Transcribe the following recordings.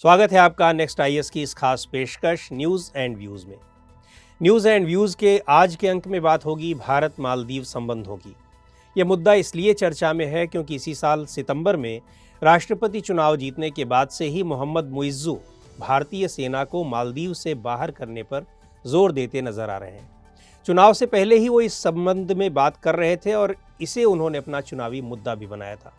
स्वागत है आपका नेक्स्ट आईएएस की इस खास पेशकश न्यूज़ एंड व्यूज़ में। न्यूज़ एंड व्यूज़ के आज के अंक में बात होगी भारत मालदीव संबंधों की। यह मुद्दा इसलिए चर्चा में है क्योंकि इसी साल सितंबर में राष्ट्रपति चुनाव जीतने के बाद से ही मोहम्मद मुइज़्ज़ू भारतीय सेना को मालदीव से बाहर करने पर जोर देते नजर आ रहे हैं। चुनाव से पहले ही वो इस संबंध में बात कर रहे थे और इसे उन्होंने अपना चुनावी मुद्दा भी बनाया था।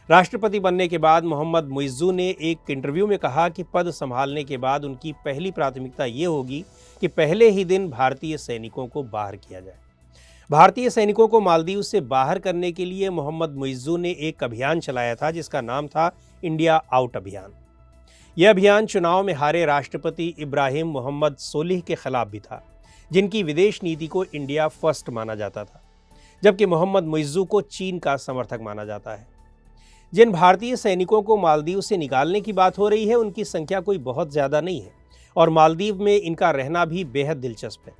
राष्ट्रपति बनने के बाद मोहम्मद मुइज़्ज़ू ने एक इंटरव्यू में कहा कि पद संभालने के बाद उनकी पहली प्राथमिकता ये होगी कि पहले ही दिन भारतीय सैनिकों को बाहर किया जाए। भारतीय सैनिकों को मालदीव से बाहर करने के लिए मोहम्मद मुइज़्ज़ू ने एक अभियान चलाया था जिसका नाम था इंडिया आउट अभियान। यह अभियान चुनाव में हारे राष्ट्रपति इब्राहिम मोहम्मद सोलिह के खिलाफ भी था, जिनकी विदेश नीति को इंडिया फर्स्ट माना जाता था, जबकि मोहम्मद मुइज़्ज़ू को चीन का समर्थक माना जाता है। जिन भारतीय सैनिकों को मालदीव से निकालने की बात हो रही है उनकी संख्या कोई बहुत ज़्यादा नहीं है और मालदीव में इनका रहना भी बेहद दिलचस्प है।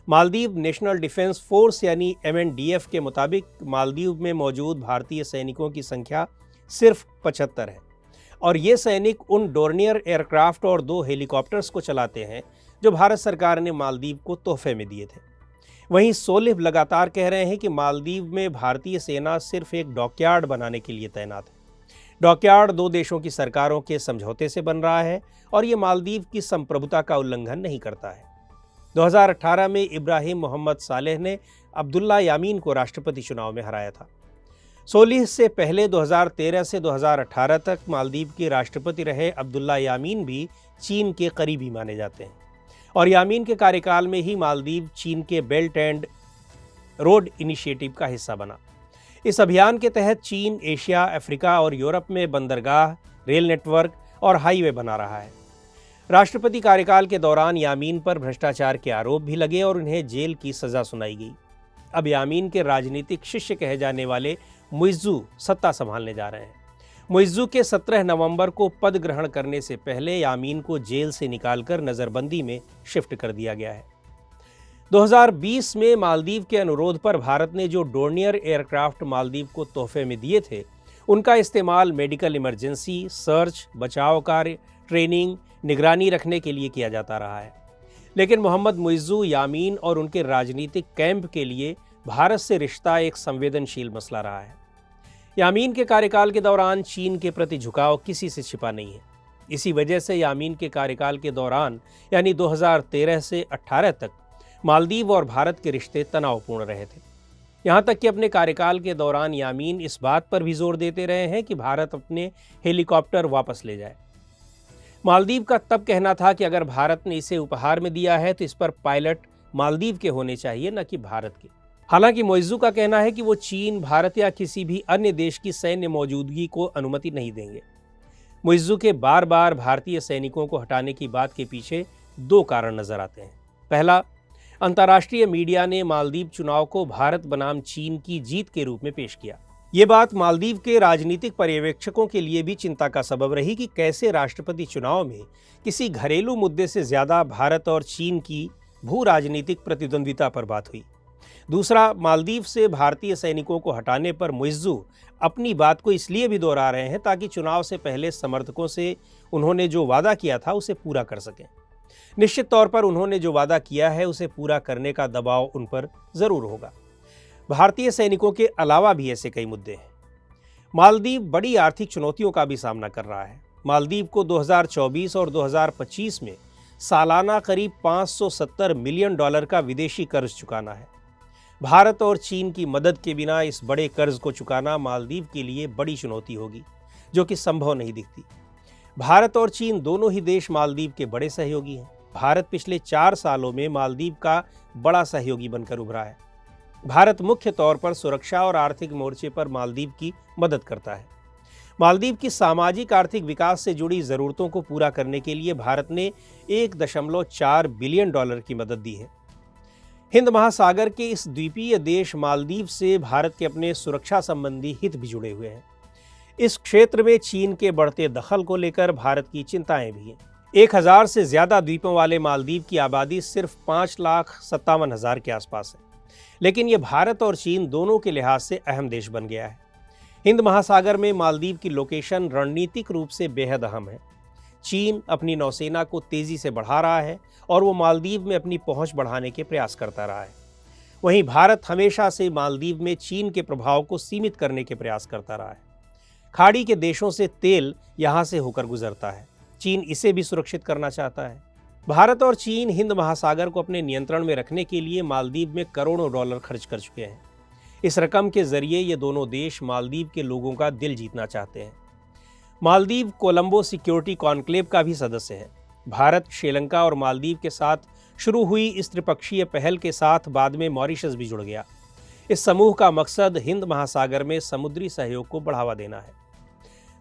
मालदीव नेशनल डिफेंस फोर्स यानी MNDF के मुताबिक मालदीव में मौजूद भारतीय सैनिकों की संख्या सिर्फ 75 है और ये सैनिक उन डोर्नियर एयरक्राफ्ट और 2 हेलीकॉप्टर्स को चलाते हैं जो भारत सरकार ने मालदीव को तोहफे में दिए थे। वहीं सोलिह लगातार कह रहे हैं कि मालदीव में भारतीय सेना सिर्फ एक डॉकयार्ड बनाने के लिए तैनात है। डॉकयार्ड 2 देशों की सरकारों के समझौते से बन रहा है और ये मालदीव की संप्रभुता का उल्लंघन नहीं करता है। 2018 में इब्राहिम मोहम्मद सालेह ने अब्दुल्ला यामीन को राष्ट्रपति चुनाव में हराया था। सोलिह से पहले 2013 से 2018 तक मालदीव के राष्ट्रपति रहे अब्दुल्ला यामीन भी चीन के करीबी माने जाते हैं और यामीन के कार्यकाल में ही मालदीव चीन के बेल्ट एंड रोड इनिशिएटिव का हिस्सा बना। इस अभियान के तहत चीन एशिया, अफ्रीका और यूरोप में बंदरगाह, रेल नेटवर्क और हाईवे बना रहा है। राष्ट्रपति कार्यकाल के दौरान यामीन पर भ्रष्टाचार के आरोप भी लगे और उन्हें जेल की सजा सुनाई गई। अब यामीन के राजनीतिक शिष्य कहे जाने वाले मुइज़्ज़ू सत्ता संभालने जा रहे हैं। मुइज़्ज़ू के 17 नवंबर को पद ग्रहण करने से पहले यामीन को जेल से निकालकर नज़रबंदी में शिफ्ट कर दिया गया है। 2020 में मालदीव के अनुरोध पर भारत ने जो डोर्नियर एयरक्राफ्ट मालदीव को तोहफे में दिए थे, उनका इस्तेमाल मेडिकल इमरजेंसी, सर्च, बचाव कार्य, ट्रेनिंग, निगरानी रखने के लिए किया जाता रहा है। लेकिन मोहम्मद मुइज़्ज़ू, यामीन और उनके राजनीतिक कैंप के लिए भारत से रिश्ता एक संवेदनशील मसला रहा है। यामीन के कार्यकाल के दौरान चीन के प्रति झुकाव किसी से छिपा नहीं है। इसी वजह से यामीन के कार्यकाल के दौरान यानी 2013 से 18 तक मालदीव और भारत के रिश्ते तनावपूर्ण रहे थे। यहाँ तक कि अपने कार्यकाल के दौरान यामीन इस बात पर भी जोर देते रहे हैं कि भारत अपने हेलीकॉप्टर वापस ले जाए। मालदीव का तब कहना था कि अगर भारत ने इसे उपहार में दिया है तो इस पर पायलट मालदीव के होने चाहिए, न कि भारत के। हालांकि मुइज़्ज़ू का कहना है कि वो चीन, भारत या किसी भी अन्य देश की सैन्य मौजूदगी को अनुमति नहीं देंगे। मुइज़्ज़ू के बार बार भारतीय सैनिकों को हटाने की बात के पीछे 2 कारण नजर आते हैं। पहला, अंतर्राष्ट्रीय मीडिया ने मालदीव चुनाव को भारत बनाम चीन की जीत के रूप में पेश किया। ये बात मालदीव के राजनीतिक पर्यवेक्षकों के लिए भी चिंता का सबब रही कि कैसे राष्ट्रपति चुनाव में किसी घरेलू मुद्दे से ज्यादा भारत और चीन की भू राजनीतिक प्रतिद्वंद्विता पर बात हुई। दूसरा, मालदीव से भारतीय सैनिकों को हटाने पर मुइज़्ज़ू अपनी बात को इसलिए भी दोहरा रहे हैं ताकि चुनाव से पहले समर्थकों से उन्होंने जो वादा किया था उसे पूरा कर सकें। निश्चित तौर पर उन्होंने जो वादा किया है उसे पूरा करने का दबाव उन पर जरूर होगा। भारतीय सैनिकों के अलावा भी ऐसे कई मुद्दे हैं। मालदीव बड़ी आर्थिक चुनौतियों का भी सामना कर रहा है। मालदीव को 2024 और 2025 में सालाना करीब $570 मिलियन का विदेशी कर्ज चुकाना है। भारत और चीन की मदद के बिना इस बड़े कर्ज को चुकाना मालदीव के लिए बड़ी चुनौती होगी, जो कि संभव नहीं दिखती। भारत और चीन दोनों ही देश मालदीव के बड़े सहयोगी हैं। भारत पिछले 4 सालों में मालदीव का बड़ा सहयोगी बनकर उभरा है। भारत मुख्य तौर पर सुरक्षा और आर्थिक मोर्चे पर मालदीव की मदद करता है। मालदीव की सामाजिक आर्थिक विकास से जुड़ी ज़रूरतों को पूरा करने के लिए भारत ने $1.4 बिलियन की मदद दी है। हिंद महासागर के इस द्वीपीय देश मालदीव से भारत के अपने सुरक्षा संबंधी हित भी जुड़े हुए हैं। इस क्षेत्र में चीन के बढ़ते दखल को लेकर भारत की चिंताएं भी हैं। 1000 से ज़्यादा द्वीपों वाले मालदीव की आबादी सिर्फ 5,57,000 के आसपास है, लेकिन ये भारत और चीन दोनों के लिहाज से अहम देश बन गया है। हिंद महासागर में मालदीव की लोकेशन रणनीतिक रूप से बेहद अहम है। चीन अपनी नौसेना को तेजी से बढ़ा रहा है और वो मालदीव में अपनी पहुंच बढ़ाने के प्रयास करता रहा है। वहीं भारत हमेशा से मालदीव में चीन के प्रभाव को सीमित करने के प्रयास करता रहा है। खाड़ी के देशों से तेल यहां से होकर गुजरता है। चीन इसे भी सुरक्षित करना चाहता है। भारत और चीन हिंद महासागर को अपने नियंत्रण में रखने के लिए मालदीव में करोड़ों डॉलर खर्च कर चुके हैं। इस रकम के जरिए ये दोनों देश मालदीव के लोगों का दिल जीतना चाहते हैं। मालदीव कोलंबो सिक्योरिटी कॉन्क्लेव का भी सदस्य है। भारत, श्रीलंका और मालदीव के साथ शुरू हुई इस त्रिपक्षीय पहल के साथ बाद में मॉरिशस भी जुड़ गया। इस समूह का मकसद हिंद महासागर में समुद्री सहयोग को बढ़ावा देना है।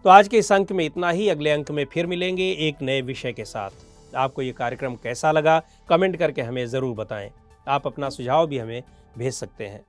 तो आज के इस अंक में इतना ही। अगले अंक में फिर मिलेंगे एक नए विषय के साथ। आपको ये कार्यक्रम कैसा लगा कमेंट करके हमें ज़रूर बताएं। आप अपना सुझाव भी हमें भेज सकते हैं।